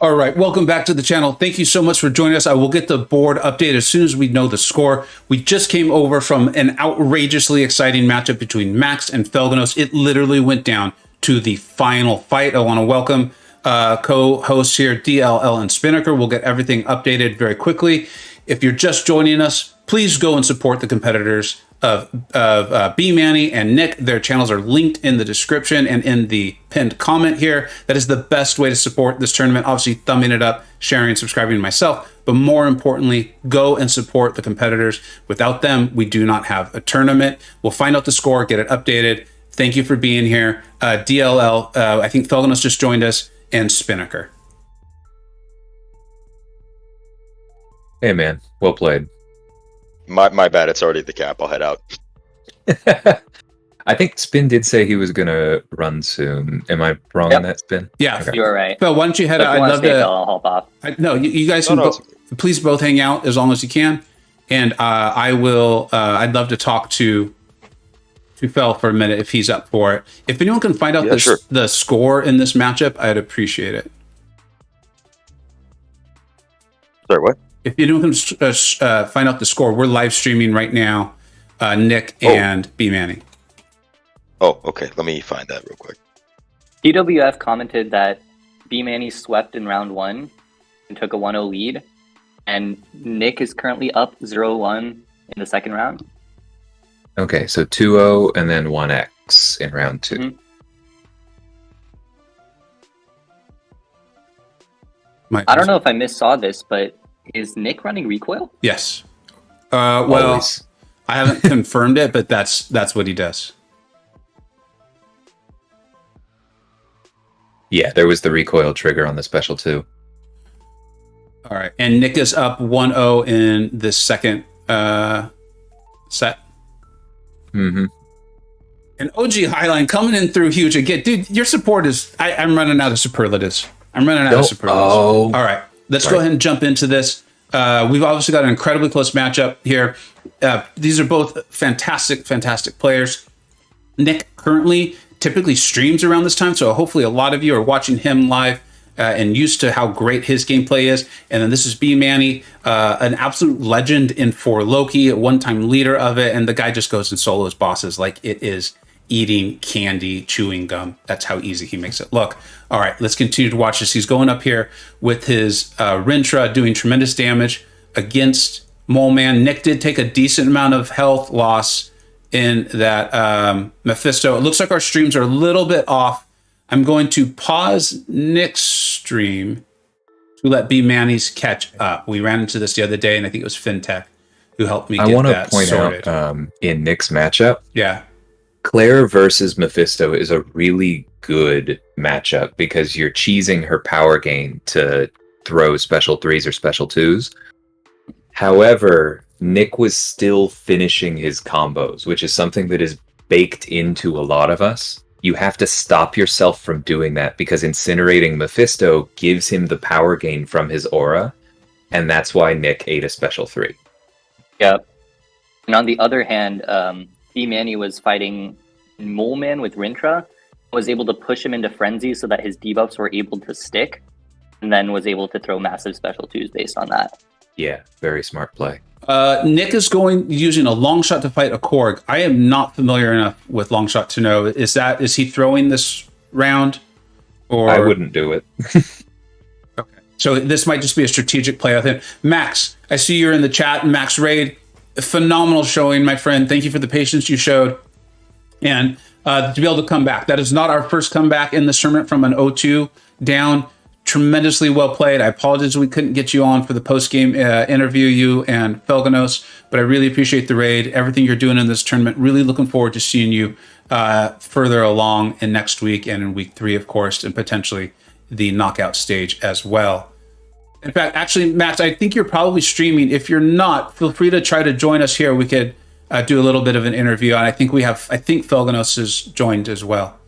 All right, welcome back to the channel. Thank you so much for joining us. I will get the board update as soon as we know the score. We just came over from an outrageously exciting matchup between Max and Felganos. It literally went down to the final fight. I want to welcome co-hosts here, DLL and Spinnaker. We'll get everything updated very quickly. If you're just joining us, please go and support the competitors of BManny and Nick. Their channels are linked in the description and in the pinned comment here. That is the best way to support this tournament. Obviously, thumbing it up, sharing, subscribing to myself. But more importantly, go and support the competitors. Without them, we do not have a tournament. We'll find out the score, get it updated. Thank you for being here. DLL, I think Felganos just joined us, and Spinnaker. Hey, man. Well played. My bad, it's already the cap. I'll head out. I think Spin did say he was going to run soon. Am I wrong on that, Spin? Yeah. Okay. You were right. Phil, why don't you head out? I'd love to. I'll hop off. No, you guys can please both hang out as long as you can. And I will, I'd love to talk to Fel for a minute if he's up for it. If anyone can find out the score in this matchup, I'd appreciate it. Sorry, what? If anyone can find out the score, we're live streaming right now, Nick and BManny. Oh, okay. Let me find that real quick. DWF commented that BManny swept in round 1 and took a 1-0 lead, and Nick is currently up 0-1 in the second round. Okay, so 2-0 and then 1x in round 2. Mm-hmm. I don't know if I missaw this, but is Nick running recoil? Yes. Well, always. I haven't confirmed it, but that's what he does. Yeah, there was the recoil trigger on the special too. All right, and Nick is up 1-0 in this second set. Mm-hmm. And OG Highline coming in through huge again. Dude, your support is... I'm running out of superlatives. All right, let's go ahead and jump into this. We've obviously got an incredibly close matchup here. These are both fantastic players. Nick currently typically streams around this time, so hopefully a lot of you are watching him live and used to how great his gameplay is. And then this is BManny, an absolute legend in For Loki, a one-time leader of it, and the guy just goes and solos bosses like it is eating candy, chewing gum. That's how easy he makes it look. All right, let's continue to watch this. He's going up here with his Rintra, doing tremendous damage against Mole Man. Nick did take a decent amount of health loss in that Mephisto. It looks like our streams are a little bit off. I'm going to pause Nick's stream to let BManny's catch up. We ran into this the other day, and I think it was FinTech who helped me get that sorted. I want to point out in Nick's matchup, Claire versus Mephisto is a really good matchup because you're cheesing her power gain to throw special 3s or special 2s. However, Nick was still finishing his combos, which is something that is baked into a lot of us. You have to stop yourself from doing that because incinerating Mephisto gives him the power gain from his aura, and that's why Nick ate a special 3. Yep. And on the other hand, BManny was fighting Mole Man with Rintra, was able to push him into Frenzy so that his debuffs were able to stick, and then was able to throw massive special 2s based on that. Yeah, very smart play. Nick is using a long shot to fight a Korg. I am not familiar enough with long shot to know. Is he throwing this round? Or I wouldn't do it. Okay. So this might just be a strategic play with him. Max, I see you're in the chat. Max Raid, phenomenal showing, my friend. Thank you for the patience you showed. And to be able to come back. That is not our first comeback in this tournament from an 0-2 down. Tremendously well played. I apologize we couldn't get you on for the post-game interview, you and Felganos, but I really appreciate the raid, everything you're doing in this tournament. Really looking forward to seeing you further along in next week and in week 3, of course, and potentially the knockout stage as well. In fact, actually, Max, I think you're probably streaming. If you're not, feel free to try to join us here. We could do a little bit of an interview, and I think Felganos has joined as well.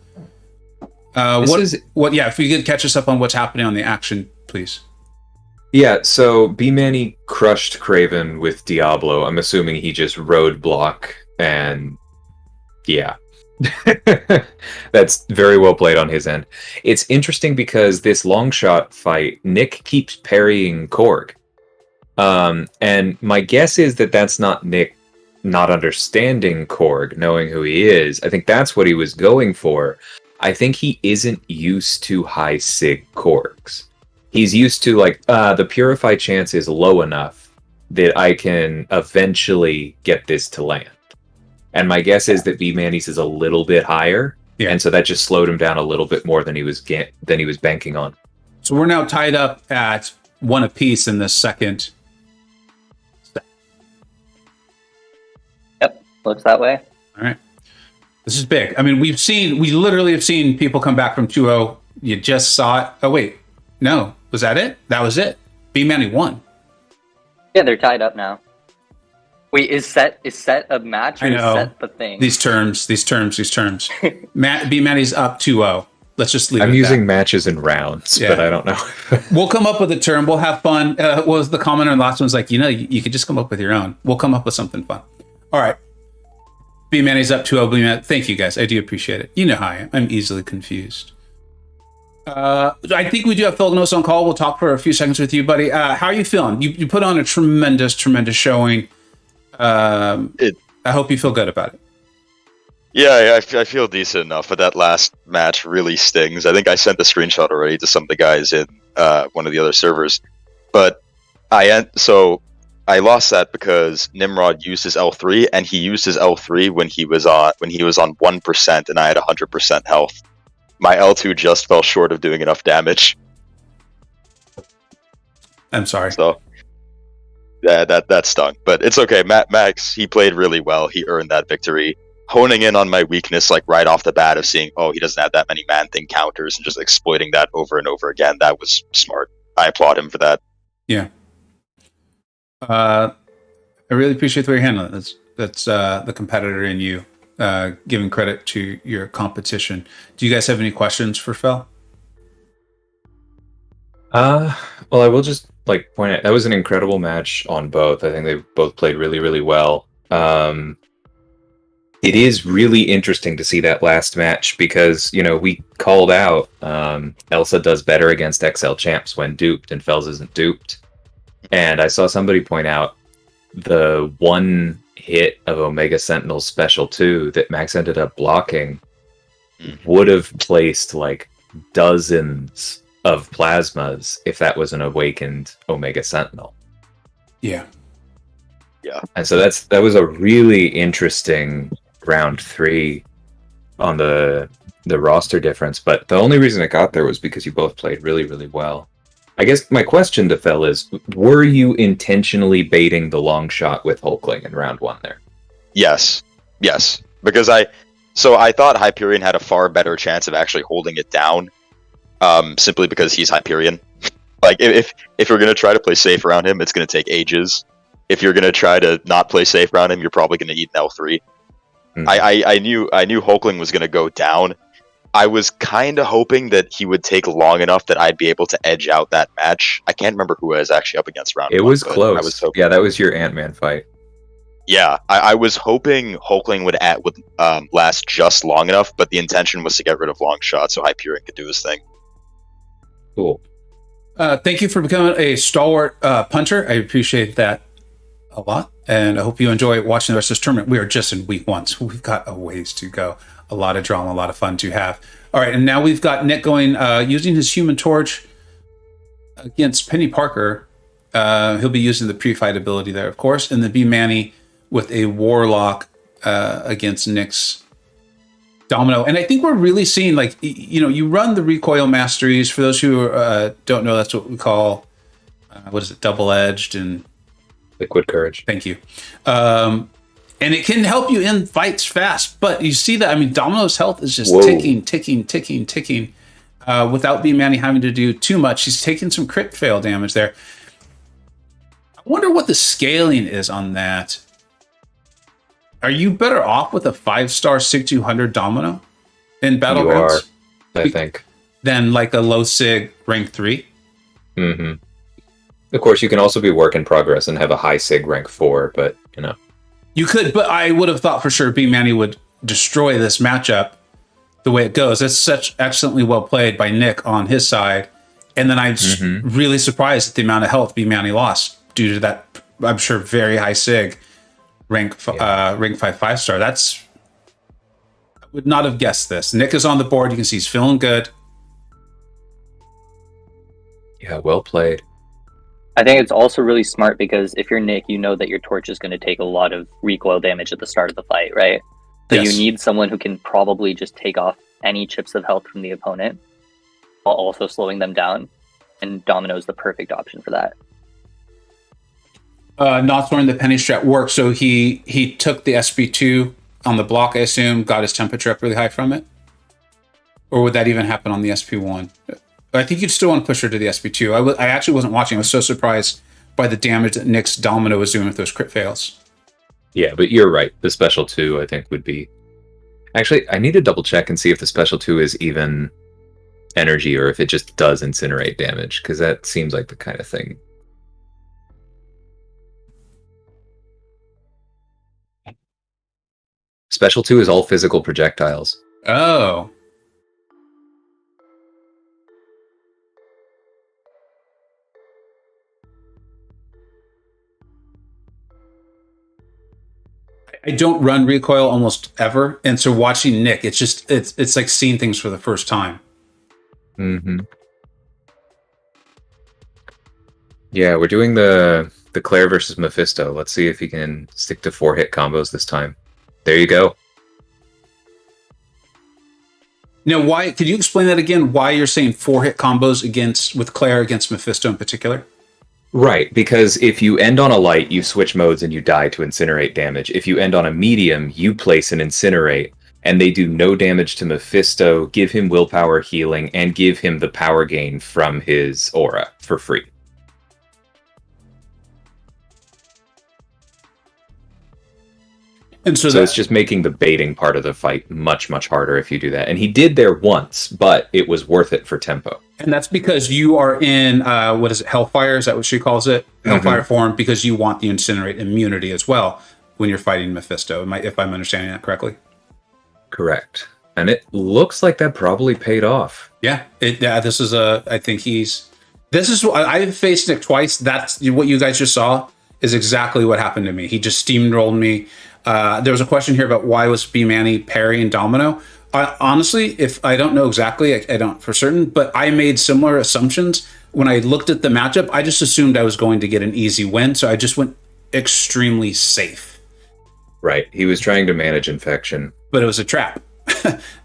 If you could catch us up on what's happening on the action, please. Yeah, so BManny crushed Craven with Diablo. I'm assuming he just roadblock and yeah. That's very well played on his end. It's interesting because this long shot fight, Nick keeps parrying Korg. And my guess is that that's not Nick not understanding Korg, knowing who he is. I think that's what he was going for. I think he isn't used to high sig Korgs. He's used to the purify chance is low enough that I can eventually get this to land. And my guess is that BManny's is a little bit higher, and so that just slowed him down a little bit more than he was banking on. So we're now tied up at 1 apiece in this second. Yep, looks that way. All right, this is big. I mean, we literally have seen people come back from 2-0. You just saw it. Oh wait, no, was that it? That was it. BManny won. Yeah, they're tied up now. Wait, is set a match or is set the thing? These terms. BManny's up 2-0. Let's just leave it I'm using matches in rounds, but I don't know. We'll come up with a term. We'll have fun. What was the comment on the last one? Was like, you could just come up with your own. We'll come up with something fun. All right. BManny's up 2-0. BManny. Thank you, guys. I do appreciate it. You know how I am. I'm easily confused. I think we do have Phil Gnos on call. We'll talk for a few seconds with you, buddy. How are you feeling? You put on a tremendous showing. I hope you feel good about it. Yeah, I feel decent enough, but that last match really stings. I think I sent the screenshot already to some of the guys in one of the other servers, but I lost that because Nimrod used his L3, and he used his L3 when he was on 1%, and I had 100% health. My L2 just fell short of doing enough damage. I'm sorry. So that stung, but it's okay. Max, he played really well. He earned that victory. Honing in on my weakness, right off the bat, of seeing, he doesn't have that many man-thing counters, and just exploiting that over and over again. That was smart. I applaud him for that. Yeah. I really appreciate the way you're handling it. That's the competitor in you, giving credit to your competition. Do you guys have any questions for Phil? Well, I will just point out that was an incredible match on both. I think they both played really, really well. It is really interesting to see that last match because, we called out Elsa does better against XL champs when duped, and Fells isn't duped. And I saw somebody point out the one hit of Omega Sentinel's special 2 that Max ended up blocking would have placed dozens of plasmas if that was an awakened Omega Sentinel. Yeah. And so that was a really interesting round 3 on the roster difference, but the only reason it got there was because you both played really, really well. I guess my question to Phil is, were you intentionally baiting the long shot with Hulkling in round 1 there? Yes, because I thought Hyperion had a far better chance of actually holding it down, simply because he's Hyperion. If you're going to try to play safe around him, it's going to take ages. If you're going to try to not play safe around him, you're probably going to eat an L3. I knew Hulkling was going to go down. I was kind of hoping that he would take long enough that I'd be able to edge out that match. I can't remember who I was actually up against round 1. It was close. That was your Ant-Man fight. Yeah, I was hoping Hulkling would last just long enough, but the intention was to get rid of long shot so Hyperion could do his thing. Cool. Thank you for becoming a stalwart punter. I appreciate that a lot, and I hope you enjoy watching the rest of this tournament. We are just in week 1, so we've got a ways to go. A lot of drama, a lot of fun to have. All right, and now we've got Nick going, using his Human Torch against Penny Parker. He'll be using the pre-fight ability there, of course, and the BManny with a Warlock against Nick's Domino. And I think we're really seeing, you run the Recoil Masteries. For those who don't know, that's what we call, double-edged and... Liquid Courage. Thank you. And it can help you end fights fast, but you see that, Domino's health is just ticking, without BManny having to do too much. She's taking some crit fail damage there. I wonder what the scaling is on that. Are you better off with a 5-star 6200 Domino in Battlegrounds? You are, I think. Than a low sig rank 3? Mm-hmm. Of course, you can also be work in progress and have a high sig rank 4, but, You could, but I would have thought for sure BManny destroy this matchup the way it goes. It's such excellently well played by Nick on his side. And then I'm really surprised at the amount of health BManny lost due to that, I'm sure, very high sig rank 5 5-star. I would not have guessed this. Nick is on the board. You can see he's feeling good. Yeah, well played. I think it's also really smart because if you're Nick, you know that your torch is going to take a lot of recoil damage at the start of the fight, right? So you need someone who can probably just take off any chips of health from the opponent while also slowing them down. And Domino's the perfect option for that. Not throwing the penny strat worked, so he took the SB2 on the block, I assume, got his temperature up really high from it? Or would that even happen on the SP1? I think you'd still want to push her to the SP2. I actually wasn't watching. I was so surprised by the damage that Nick's Domino was doing with those crit fails. Yeah, but you're right. The special 2, I think, would be... Actually, I need to double check and see if the special 2 is even energy or if it just does incinerate damage, because that seems like the kind of thing. Special 2 is all physical projectiles. Oh. I don't run recoil almost ever, and so watching Nick, it's like seeing things for the first time. Mm-hmm. Yeah, we're doing the Claire versus Mephisto. Let's see if he can stick to 4-hit combos this time. There you go. Now, why? Could you explain that again? Why you're saying 4-hit combos with Claire against Mephisto in particular? Right, because if you end on a light, you switch modes and you die to incinerate damage. If you end on a medium, you place an incinerate, and they do no damage to Mephisto, give him willpower healing, and give him the power gain from his aura for free. And so it's just making the baiting part of the fight much, much harder if you do that. And he did there once, but it was worth it for tempo. And that's because you are in, what is it, Hellfire? Is that what she calls it? Hellfire form, because you want the Incinerate immunity as well when you're fighting Mephisto, if I'm understanding that correctly. Correct. And it looks like that probably paid off. Yeah. This is what I've faced Nick twice. That's what you guys just saw is exactly what happened to me. He just steamrolled me. There was a question here about why was BManny parrying Domino. Honestly, if I don't know exactly, I don't for certain, but I made similar assumptions. When I looked at the matchup, I just assumed I was going to get an easy win, so I just went extremely safe. Right. He was trying to manage infection. But it was a trap.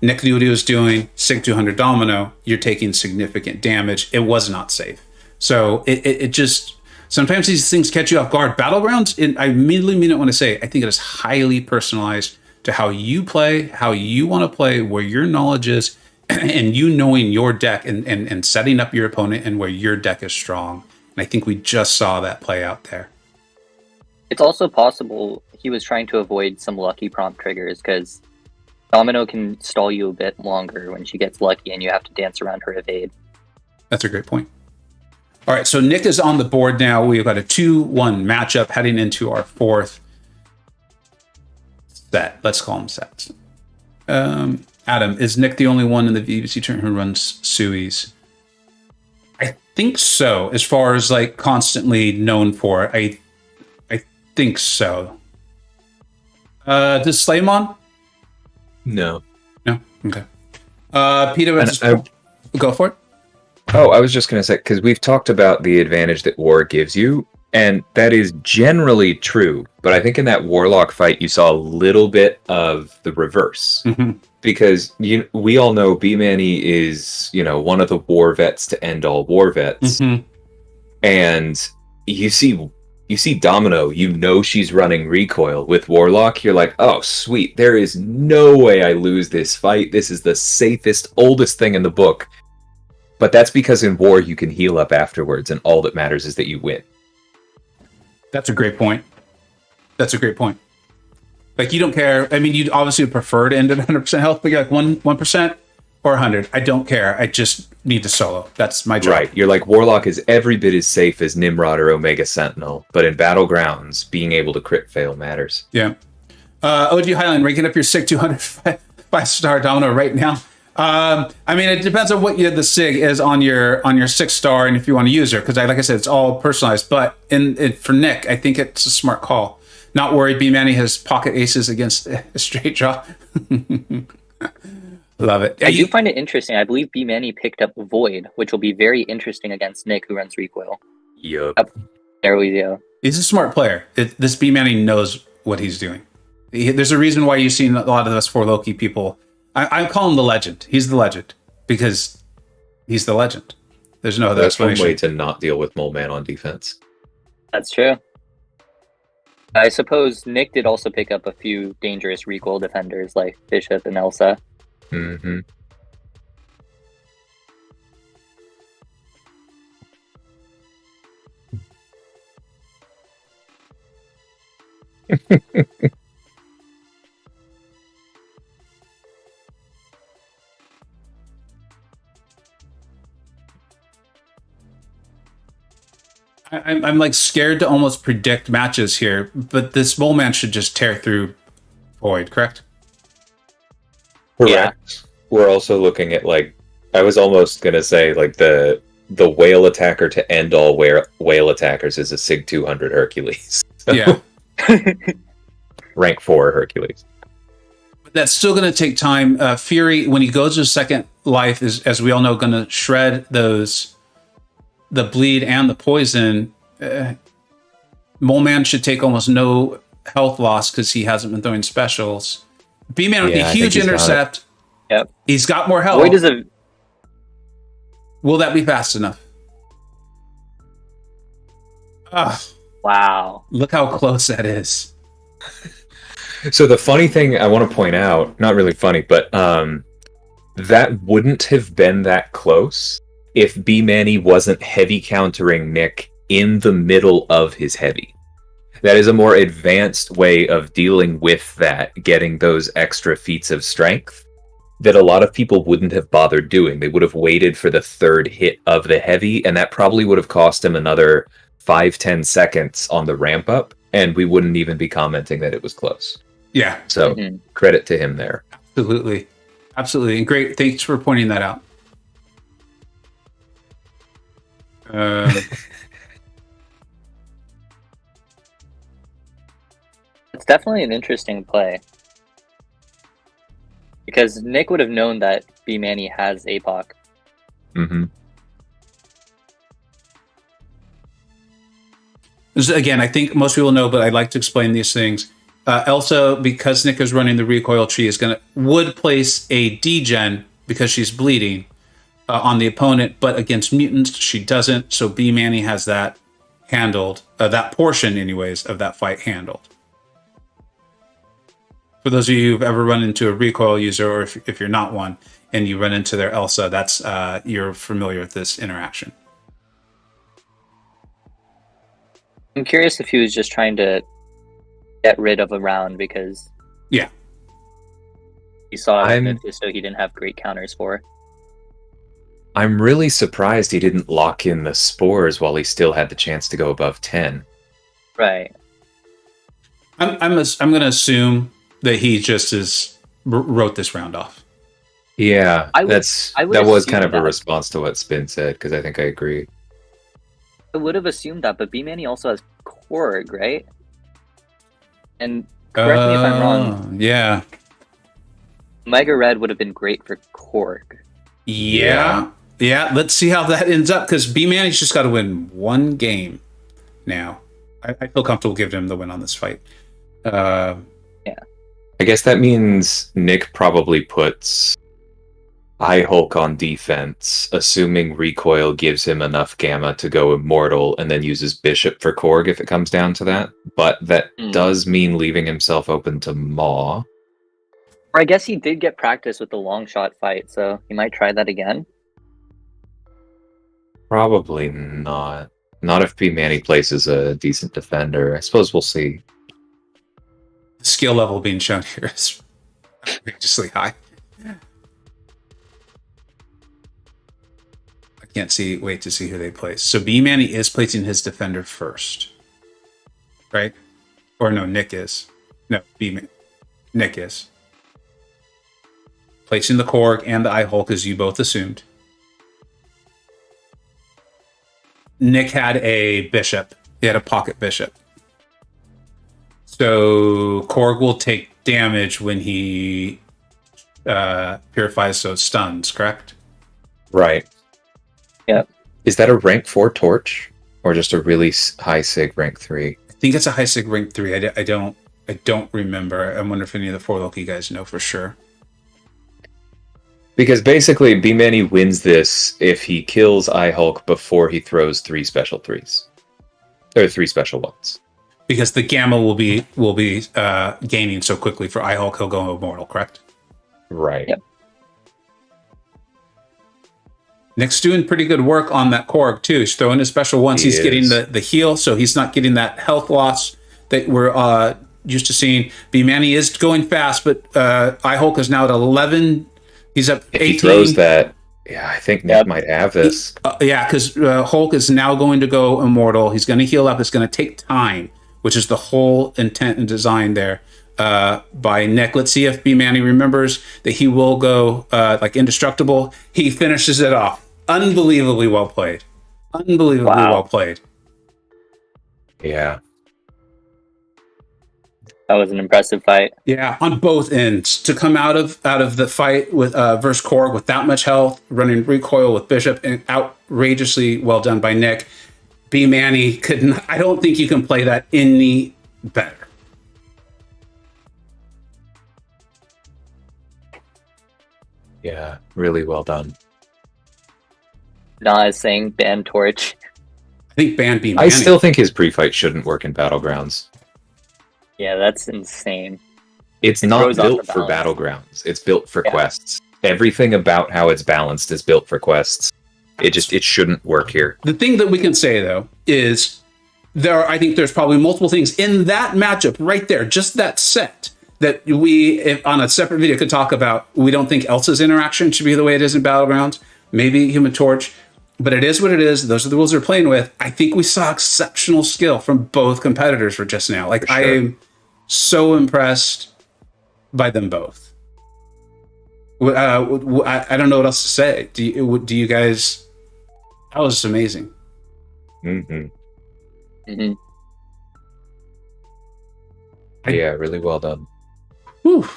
Nick knew what he was doing. Sig 200 Domino, you're taking significant damage. It was not safe. So it just... Sometimes these things catch you off guard. Battlegrounds, I immediately mean it when I say it, I think it is highly personalized to how you play, how you want to play, where your knowledge is, and you knowing your deck and setting up your opponent and where your deck is strong. And I think we just saw that play out there. It's also possible he was trying to avoid some lucky prompt triggers because Domino can stall you a bit longer when she gets lucky and you have to dance around her evade. That's a great point. All right, so Nick is on the board now. We've got a 2-1 matchup heading into our fourth set. Let's call them sets. Adam, is Nick the only one in the VBC tournament who runs Sui's? I think so, as far as like constantly known for it. I think so. Does Slaymon? No. No? Okay. Peter, go for it. Oh, I was just going to say, because we've talked about the advantage that War gives you, and that is generally true. But I think in that Warlock fight, you saw a little bit of the reverse. Mm-hmm. Because we all know BManny is, one of the war vets to end all war vets. Mm-hmm. And you see Domino, she's running recoil. With Warlock, you're like, oh, sweet. There is no way I lose this fight. This is the safest, oldest thing in the book. But that's because in war, you can heal up afterwards, and all that matters is that you win. That's a great point. Like, you don't care. I mean, you'd obviously prefer to end at 100% health, but you're like 1% or 100. I don't care. I just need to solo. That's my job. Right. You're like, Warlock is every bit as safe as Nimrod or Omega Sentinel, but in Battlegrounds, being able to crit fail matters. Yeah. OG Highline, ranking up your SIG 200 5-star domino right now. I mean, it depends on what the SIG is on your 6-star, and if you want to use her, because like I said, it's all personalized. But for Nick, I think it's a smart call. Not worried. BManny has pocket aces against a straight draw. Love it. I do find it interesting. I believe BManny picked up Void, which will be very interesting against Nick, who runs Recoil. Yep. There we go. He's a smart player. This BManny knows what he's doing. There's a reason why you've seen a lot of us 4 Loki people. I call him the legend. He's the legend because he's the legend. There's no other explanation. That's one way to not deal with Mole Man on defense. That's true. I suppose Nick did also pick up a few dangerous recoil defenders like Bishop and Elsa. Mm-hmm. I'm like scared to almost predict matches here, but this Mole Man should just tear through Void, correct? Correct. Yeah. We're also looking at, like, I was almost gonna say, like, the whale attacker to end all whale attackers is a SIG 200 Hercules. So, yeah. Rank 4 Hercules. But that's still going to take time. Fury, when he goes to second life, is, as we all know, going to shred the bleed and the poison. Mole Man should take almost no health loss because he hasn't been throwing specials. B-Man with a huge intercept. Yep. He's got more health. Void is a... Will that be fast enough? Wow. Look how close that is. So the funny thing I want to point out, not really funny, but that wouldn't have been that close if BManny wasn't heavy countering Nick in the middle of his heavy. That is a more advanced way of dealing with that, getting those extra feats of strength that a lot of people wouldn't have bothered doing. They would have waited for the third hit of the heavy, and that probably would have cost him another 5-10 seconds on the ramp up, and we wouldn't even be commenting that it was close. Yeah. So credit to him there. Absolutely. Absolutely. And great. Thanks for pointing that out. It's definitely an interesting play. Because Nick would have known that BManny has APOC. Mm-hmm. Again, I think most people know, but I'd like to explain these things. Elsa, because Nick is running the recoil tree, would place a degen because she's bleeding on the opponent, but against mutants she doesn't. So BManny has that handled, that portion, anyways, of that fight handled. For those of you who've ever run into a recoil user, or if you're not one, and you run into their Elsa, that's you're familiar with this interaction. I'm curious if he was just trying to get rid of a round because he saw Mephisto he didn't have great counters for. I'm really surprised he didn't lock in the spores while he still had the chance to go above 10. Right. I'm going to assume that he just wrote this round off. Yeah, that was kind of a response to what Spin said, because I think I agree. I would have assumed that, but BManny also has Korg, right? And correct me if I'm wrong. Yeah. Mega Red would have been great for Korg. Yeah. Let's see how that ends up, because BManny's just got to win one game now. I feel comfortable giving him the win on this fight. Yeah. I guess that means Nick probably puts Eye Hulk on defense, assuming recoil gives him enough gamma to go immortal, and then uses Bishop for Korg if it comes down to that. But that does mean leaving himself open to Maw. Or I guess he did get practice with the long shot fight, so he might try that again. Probably not. Not if BManny places a decent defender. I suppose we'll see. The skill level being shown here is outrageously high. I can't wait to see who they place. So BManny is placing his defender first. Right? Or no, Nick is. No, BManny. Nick is. Placing the Korg and the Eye Hulk, as you both assumed. Nick had a bishop. He had a pocket bishop. So Korg will take damage when he purifies, so stuns, correct? Right. Yep. Is that a rank 4 torch? Or just a really high sig rank 3? I think it's a high sig rank 3. I don't remember. I wonder if any of the 4 Loki guys know for sure. Because basically, BManny wins this if he kills Eye Hulk before he throws 3 special 3s. Or 3 special 1s. Because the gamma will be gaining so quickly for Eye Hulk, he'll go immortal, correct? Right. Yep. Nick's doing pretty good work on that Korg, too. He's throwing his special ones. He's getting the heal, so he's not getting that health loss that we're used to seeing. BManny is going fast, but Eye Hulk is now at 11. He's up 18. If he throws that, yeah, I think Nick might have this. Because Hulk is now going to go immortal. He's going to heal up. It's going to take time, which is the whole intent and design there by Nick. Let's see if BManny remembers that he will go like indestructible. He finishes it off. Unbelievably well played. Well played. Yeah. That was an impressive fight. Yeah, on both ends. To come out of the fight with versus Korg with that much health, running recoil with Bishop, and outrageously well done by Nick. BManny could not, I don't think you can play that any better. Yeah, really well done. Not saying ban Torch. I think ban BManny. I still think his pre-fight shouldn't work in Battlegrounds. Yeah, that's insane. It's not built for Battlegrounds. It's built for quests. Everything about how it's balanced is built for quests. It shouldn't work here. The thing that we can say though is I think there's probably multiple things in that matchup right there, just that set, that we, if on a separate video, could talk about. We don't think Elsa's interaction should be the way it is in Battlegrounds. Maybe Human Torch, but it is what it is. Those are the rules they're playing with. I think we saw exceptional skill from both competitors for just now. Like, sure. I am so impressed by them both. I don't know what else to say. Do you guys? That was amazing. Mm-hmm. Yeah, really well done. Whew.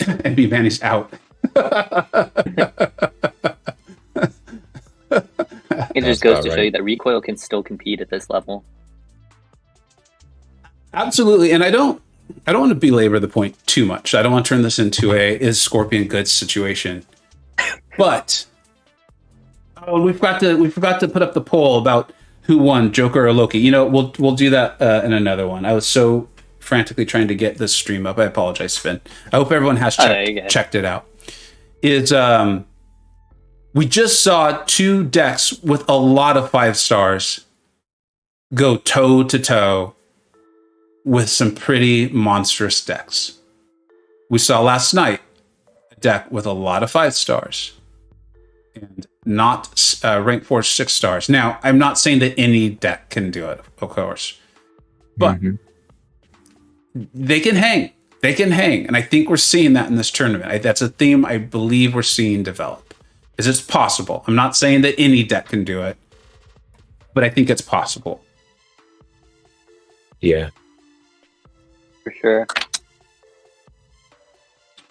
And BManny's out. It just goes to show you that recoil can still compete at this level. Absolutely, and I don't want to belabor the point too much. I don't want to turn this into is Scorpion good situation. But we forgot to put up the poll about who won, Joker or Loki. You know, we'll do that in another one. I was so frantically trying to get this stream up. I apologize, Finn. I hope everyone has checked it out. We just saw 2 decks with a lot of 5 stars go toe to toe with some pretty monstrous decks. We saw last night a deck with a lot of 5 stars and not rank 4 6 stars. Now, I'm not saying that any deck can do it, of course, but they can hang. They can hang, and I think we're seeing that in this tournament. That's a theme I believe we're seeing develop. Is it's possible. I'm not saying that any deck can do it, but I think it's possible. Yeah. For sure.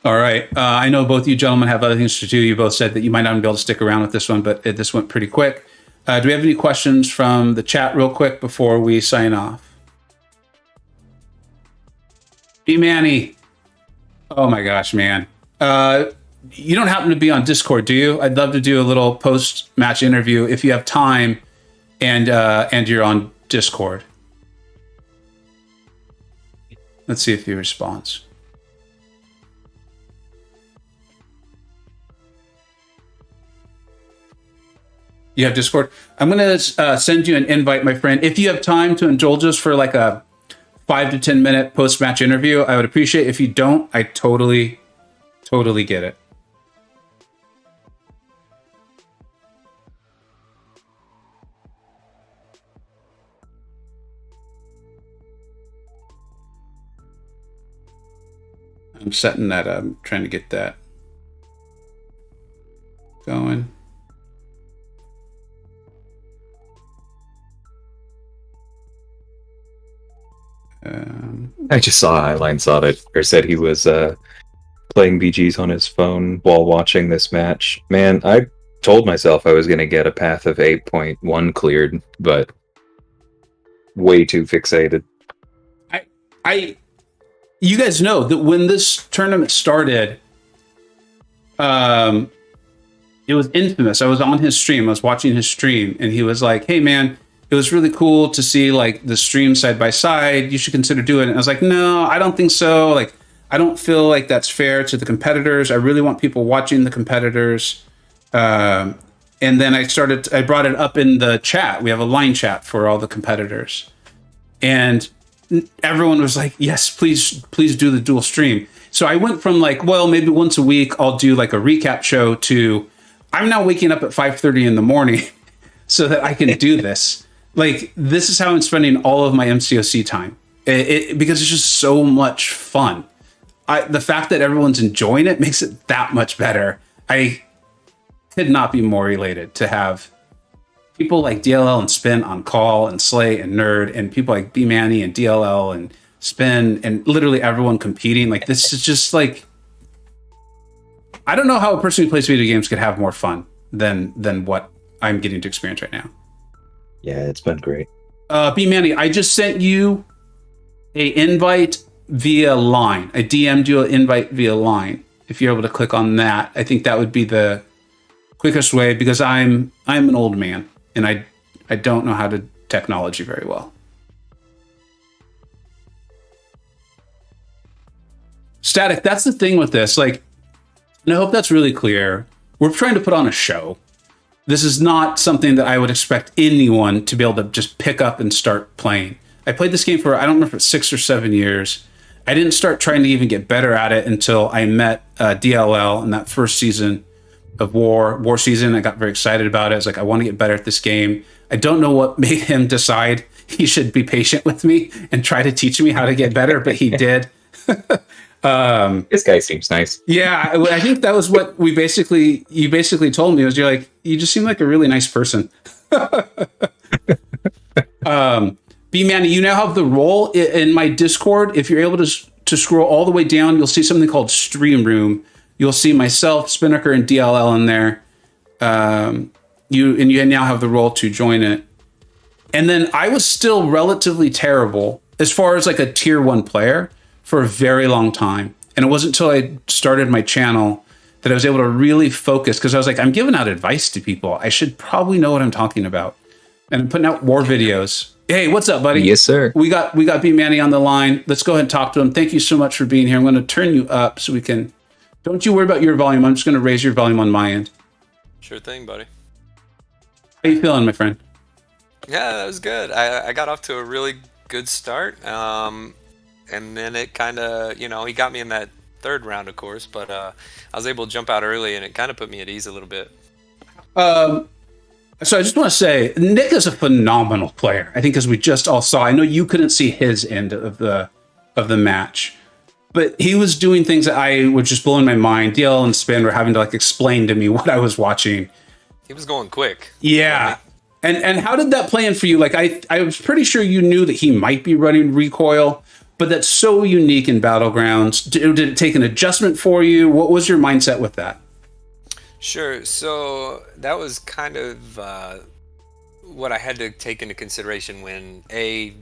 All right. I know both you gentlemen have other things to do. You both said that you might not be able to stick around with this one, but this went pretty quick. Do we have any questions from the chat real quick before we sign off? BManny. Oh my gosh, man. You don't happen to be on Discord, do you? I'd love to do a little post-match interview if you have time and you're on Discord. Let's see if he responds. You have Discord? I'm going to send you an invite, my friend. If you have time to indulge us for like a 5 to 10 minute post-match interview, I would appreciate it. If you don't, I totally get it. I'm setting that up. I'm trying to get that going. I just saw Highline saw that, or said he was playing BGs on his phone while watching this match. Man, I told myself I was going to get a path of 8.1 cleared, but way too fixated. You guys know that when this tournament started, it was infamous. I was on his stream. I was watching his stream, and he was like, "Hey, man, it was really cool to see like the stream side by side. You should consider doing it." And I was like, "No, I don't think so. Like, I don't feel like that's fair to the competitors. I really want people watching the competitors." And then I brought it up in the chat. We have a line chat for all the competitors, and everyone was like, "Yes, please do the dual stream." So I went from like, well, maybe once a week I'll do like a recap show to I'm now waking up at 5:30 in the morning so that I can do this. Like, this is how I'm spending all of my MCoC time. Because it's just so much fun. The fact that everyone's enjoying it makes it that much better. I could not be more elated to have people like DLL and Spin on call, and Slay and Nerd, and people like BManny and DLL and Spin, and literally everyone competing. Like, this is just like, I don't know how a person who plays video games could have more fun than what I'm getting to experience right now. Yeah, it's been great. BManny, I just sent you a invite via line. I DM'd you an invite via line. If you're able to click on that, I think that would be the quickest way, because I'm an old man and I don't know how to technology very well. Static, that's the thing with this. Like, and I hope that's really clear. We're trying to put on a show. This is not something that I would expect anyone to be able to just pick up and start playing. I played this game for, I don't remember if it's 6 or 7 years. I didn't start trying to even get better at it until I met DLL in that first season of War Season. I got very excited about it. I was like, I want to get better at this game. I don't know what made him decide he should be patient with me and try to teach me how to get better, but he did. This guy seems nice. Yeah, I think that was what you basically told me, was you're like, you just seem like a really nice person. BManny, you now have the role in my Discord. If you're able to scroll all the way down, you'll see something called Stream Room. You'll see myself, Spinnaker, and DLL in there. You now have the role to join it. And then I was still relatively terrible as far as like a tier 1 player for a very long time. And it wasn't until I started my channel that I was able to really focus, because I was like, I'm giving out advice to people. I should probably know what I'm talking about. And I'm putting out war videos. Hey, what's up, buddy? Yes, sir. We got BManny on the line. Let's go ahead and talk to him. Thank you so much for being here. I'm going to turn you up so we can... Don't you worry about your volume. I'm just going to raise your volume on my end. Sure thing, buddy. How you feeling, my friend? Yeah, that was good. I got off to a really good start. And then it kind of, he got me in that third round, of course, but I was able to jump out early, and it kind of put me at ease a little bit. So I just want to say, Nick is a phenomenal player. I think, as we just all saw, I know you couldn't see his end of the match, but he was doing things that I was just blowing my mind. DL and Spin were having to like explain to me what I was watching. He was going quick. Yeah. And how did that play in for you? Like, I was pretty sure you knew that he might be running recoil, but that's so unique in Battlegrounds. Did it take an adjustment for you? What was your mindset with that? Sure. So that was kind of what I had to take into consideration when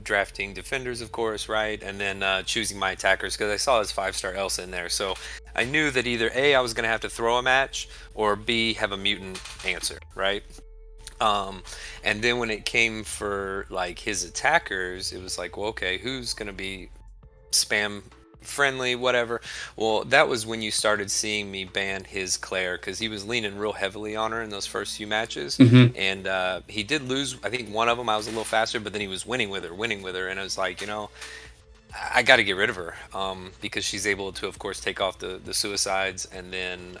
drafting defenders, of course, right, and then choosing my attackers, because I saw his 5-star Elsa in there. So I knew that either I was going to have to throw a match, or B, have a mutant answer, right? And then when it came for like his attackers, it was like, well, okay, who's going to be spam friendly, whatever. Well, that was when you started seeing me ban his Claire, because he was leaning real heavily on her in those first few matches. Mm-hmm. And he did lose, I think one of them I was a little faster, but then he was winning with her, and I was like, I got to get rid of her, because she's able to, of course, take off the suicides and then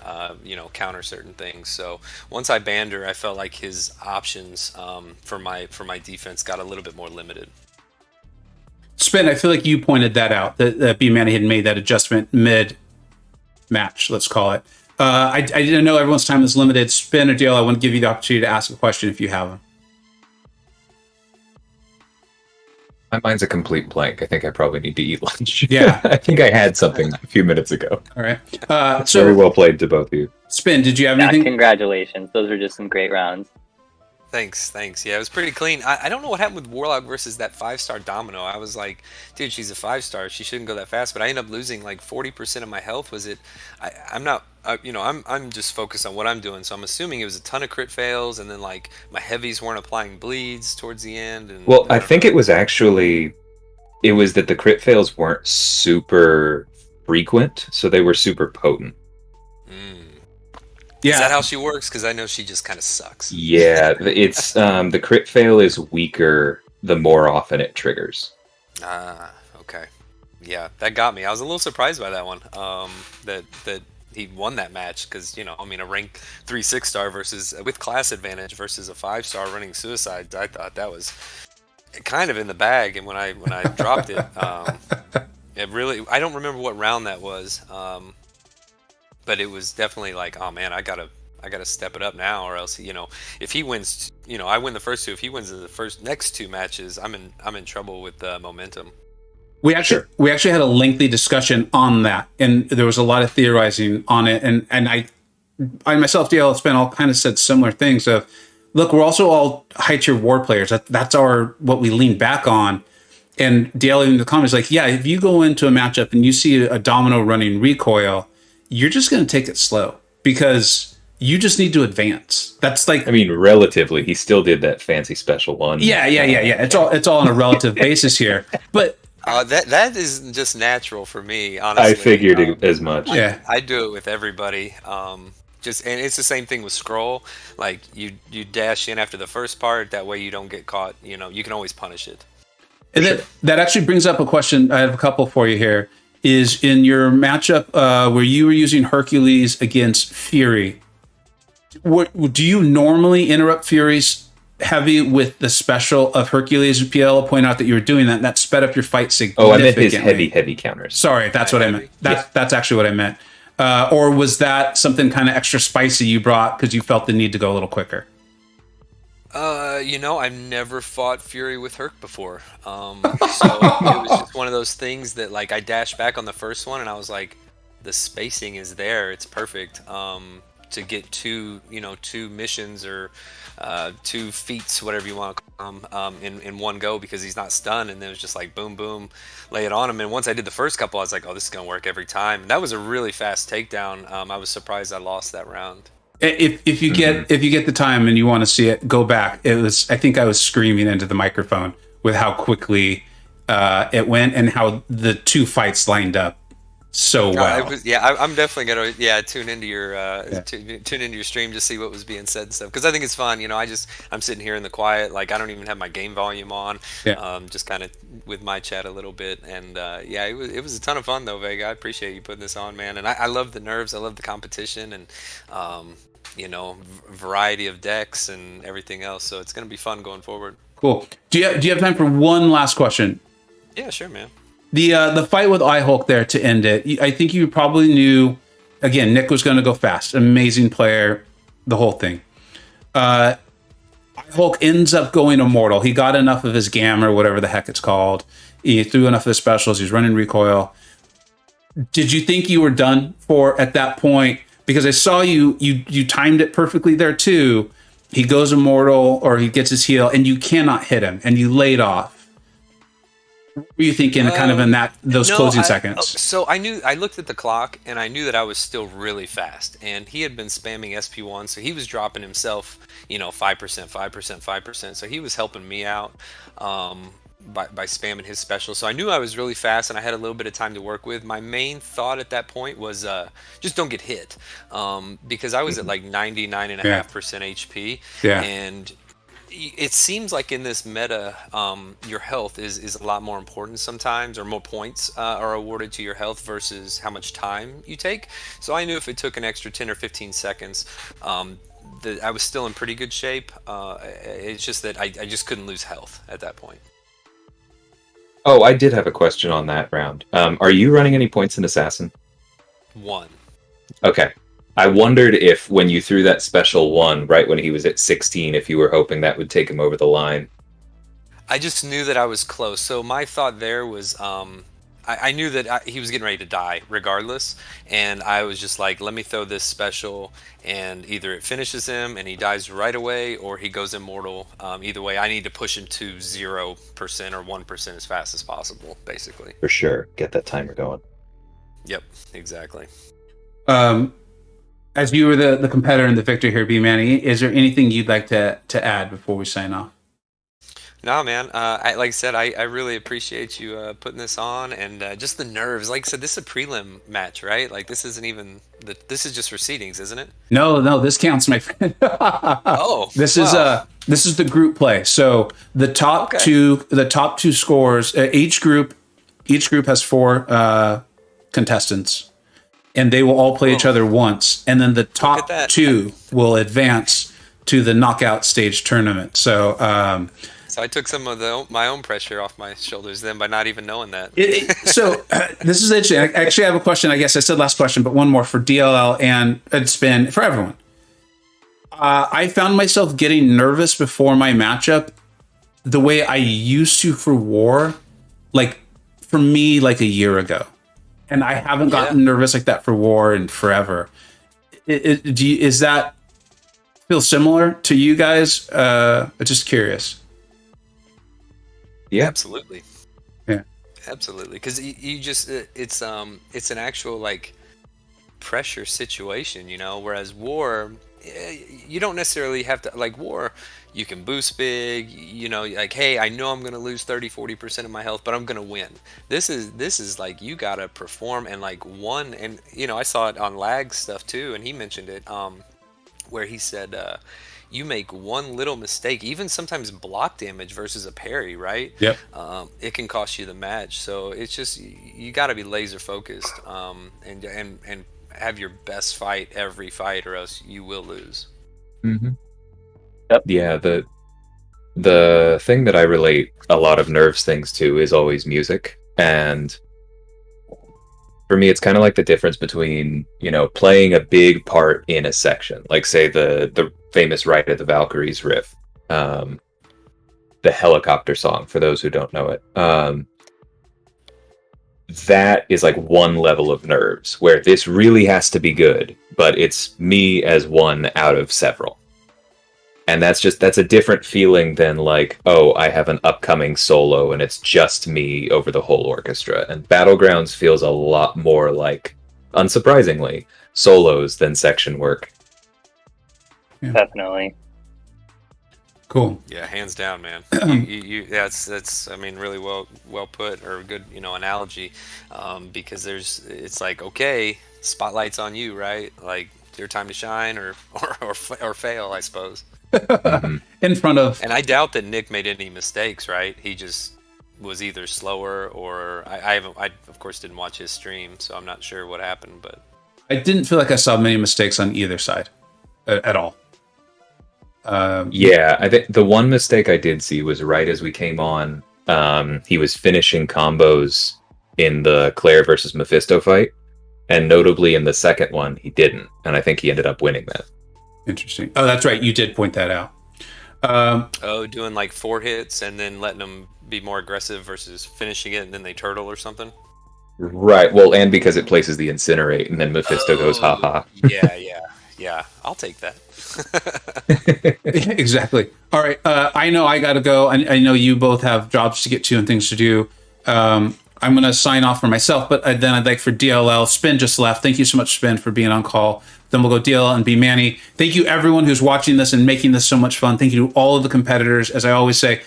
counter certain things. So once I banned her, I felt like his options for my defense got a little bit more limited. Spin, I feel like you pointed that out, that BManny had made that adjustment mid match, let's call it. I didn't know everyone's time is limited. Spin or Deal, I want to give you the opportunity to ask a question if you have them. My mind's a complete blank. I think I probably need to eat lunch. Yeah. I think I had something a few minutes ago. All right. So very well played to both of you. Spin, did you have anything? Congratulations. Those are just some great rounds. Thanks. Yeah, it was pretty clean. I don't know what happened with Warlock versus that 5-star Domino. I was like, dude, she's a 5-star. She shouldn't go that fast. But I ended up losing like 40% of my health. Was it? I'm not. I'm just focused on what I'm doing. So I'm assuming it was a ton of crit fails, and then like my heavies weren't applying bleeds towards the end. And, well, I think it was that the crit fails weren't super frequent, so they were super potent. Yeah. Is that how she works? Because I know she just kind of sucks. Yeah, it's the crit fail is weaker the more often it triggers. Ah, okay. Yeah, that got me. I was a little surprised by that one. That he won that match because a rank 3 6-star versus with class advantage versus a 5-star running suicides. I thought that was kind of in the bag, and when I dropped it, it really. I don't remember what round that was. But it was definitely like, oh man, I gotta step it up now, or else if he wins, I win the first two. If he wins the next two matches, I'm in trouble with momentum. We actually had a lengthy discussion on that, and there was a lot of theorizing on it, and I myself, DL, Spin, all kind of said similar things of, look, we're also all high tier war players. That's what we lean back on. And DL in the comments like, yeah, if you go into a matchup and you see a Domino running recoil, you're just going to take it slow because you just need to advance. That's like, relatively, he still did that fancy special one. Yeah. It's all on a relative basis here, but that is just natural for me. Honestly, I figured it as much. Yeah, I do it with everybody. And it's the same thing with scroll. Like you dash in after the first part. That way you don't get caught. You can always punish it. And that actually brings up a question. I have a couple for you here. Is in your matchup where you were using Hercules against Fury, do you normally interrupt Fury's heavy with the special of Hercules? PL point out that you were doing that, and that sped up your fight significantly. Oh, I meant his heavy counters. Sorry, that's what I meant. That's actually what I meant. Or was that something kind of extra spicy you brought because you felt the need to go a little quicker? I've never fought Fury with Herc before. So it was just one of those things that like I dashed back on the first one and I was like, the spacing is there. It's perfect. To get two missions or 2 feats, whatever you want to call them, in one go because he's not stunned. And then it was just like boom, boom, lay it on him. And once I did the first couple, I was like, oh, this is going to work every time. And that was a really fast takedown. I was surprised I lost that round. If you get the time and you want to see it, go back. I think I was screaming into the microphone with how quickly it went and how the 2 fights lined up so well. I'm definitely gonna tune into your tune into your stream to see what was being said and stuff because I think it's fun. I'm sitting here in the quiet, like I don't even have my game volume on, just kind of with my chat a little bit, and it was a ton of fun though, Vega. I appreciate you putting this on, man, and I love the nerves, I love the competition, and variety of decks and everything else. So it's gonna be fun going forward. Cool. Do you have time for one last question? Yeah, sure, man. The fight with iHulk there to end it, I think you probably knew, again, Nick was going to go fast. Amazing player, the whole thing. iHulk ends up going immortal. He got enough of his GAM or whatever the heck it's called. He threw enough of his specials. He's running recoil. Did you think you were done for at that point? Because I saw you timed it perfectly there too. He goes immortal or he gets his heal and you cannot hit him and you laid off. What were you thinking kind of in those closing seconds? So I looked at the clock and I knew that I was still really fast, and he had been spamming SP1, so he was dropping himself, 5%, 5%, 5%. So he was helping me out by spamming his special. So I knew I was really fast and I had a little bit of time to work with. My main thought at that point was just don't get hit, because I was at like 99.5% HP, and it seems like in this meta, your health is a lot more important sometimes, or more points are awarded to your health versus how much time you take. So I knew if it took an extra 10 or 15 seconds, that I was still in pretty good shape. It's just that I just couldn't lose health at that point. Oh, I did have a question on that round. Are you running any points in Assassin? 1. Okay. I wondered if when you threw that special one, right when he was at 16, if you were hoping that would take him over the line. I just knew that I was close. So my thought there was, I knew that he was getting ready to die regardless. And I was just like, let me throw this special, and either it finishes him and he dies right away, or he goes immortal. Either way, I need to push him to 0% or 1% as fast as possible, basically. For sure. Get that timer going. Yep, exactly. As you were the competitor and the victor here, BManny, is there anything you'd like to add before we sign off? No, man. Like I said, I really appreciate you putting this on, and just the nerves. Like I said, this is a prelim match, right? Like this isn't even this is just for seedings, isn't it? No, this counts, my friend. This is the group play. So the top two scores. Each group has 4 contestants, and they will all play each other once, and then the top 2 will advance to the knockout stage tournament. So. So I took some of my own pressure off my shoulders then by not even knowing that. This is interesting. I actually have a question. I guess I said last question, but one more for DLL and Spin for everyone. I found myself getting nervous before my matchup the way I used to for War, like for me, like a year ago. And I haven't gotten nervous like that for War in forever. Is that feel similar to you guys? Just curious. Yeah, absolutely. Yeah, absolutely. Because you just it's an actual like pressure situation, you know. Whereas War, you don't necessarily have to like War. You can boost big, you know. Like, hey, I know I'm gonna lose 30-40% of my health, but I'm gonna win. This is like you gotta perform and like one. And you know, I saw it on lag stuff too, and he mentioned it. Where he said. You make one little mistake, even sometimes block damage versus a parry, right? Yep. It can cost you the match. So it's just you got to be laser focused and have your best fight every fight, or else you will lose. Mm-hmm. Yep. Yeah. The thing that I relate a lot of nerves things to is always music, and for me, it's kind of like the difference between, you know, playing a big part in a section, like say the famous Rite of the Valkyries riff, the helicopter song, for those who don't know it. That is like one level of nerves, where this really has to be good, but it's me as one out of several. And that's a different feeling than like, oh, I have an upcoming solo and it's just me over the whole orchestra. And Battlegrounds feels a lot more like, unsurprisingly, solos than section work. Yeah. Definitely. Cool. Yeah, hands down, man. That's I mean, really well put, or a good, you know, analogy, because it's like, okay, spotlight's on you, right? Like your time to shine or fail, I suppose. In front of, and I doubt that Nick made any mistakes, right? He just was either slower or I of course didn't watch his stream, so I'm not sure what happened, but I didn't feel like I saw many mistakes on either side at all. Yeah, I think the one mistake I did see was right as we came on. He was finishing combos in the Claire versus Mephisto fight, and notably in the second one, he didn't, and I think he ended up winning that. Interesting. Oh, that's right. You did point that out. Doing like 4 hits and then letting them be more aggressive versus finishing it and then they turtle or something? Right. Well, and because it places the incinerate and then Mephisto goes, haha. Yeah. I'll take that. Exactly. All right. I know I got to go. I know you both have jobs to get to and things to do. I'm going to sign off for myself, but then I'd like for DLL. Spin just left. Thank you so much, Spin, for being on call. Then we'll go DLL and BManny. Thank you, everyone who's watching this and making this so much fun. Thank you to all of the competitors. As I always say,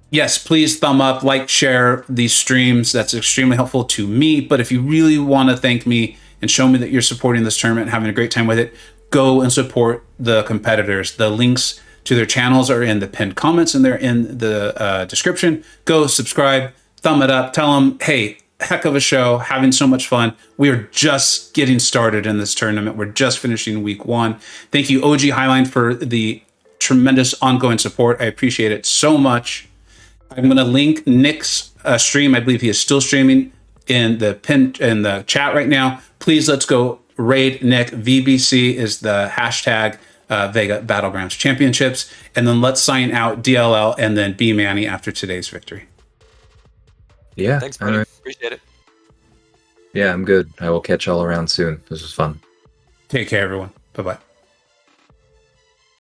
yes, please thumb up, like, share these streams. That's extremely helpful to me. But if you really want to thank me and show me that you're supporting this tournament and having a great time with it, go and support the competitors. The links to their channels are in the pinned comments and they're in the description. Go subscribe, thumb it up, tell them, hey, heck of a show, having so much fun. We are just getting started in this tournament. We're just finishing week 1. Thank you, OG Highline, for the tremendous ongoing support. I appreciate it so much. I'm going to link Nick's stream. I believe he is still streaming in the chat right now. Please let's go Raid Nick. VBC is the hashtag Vega Battlegrounds Championships. And then let's sign out DLL and then BManny after today's victory. Yeah. Thanks, buddy. Right. Appreciate it. Yeah, I'm good. I will catch y'all around soon. This was fun. Take care, everyone. Bye-bye.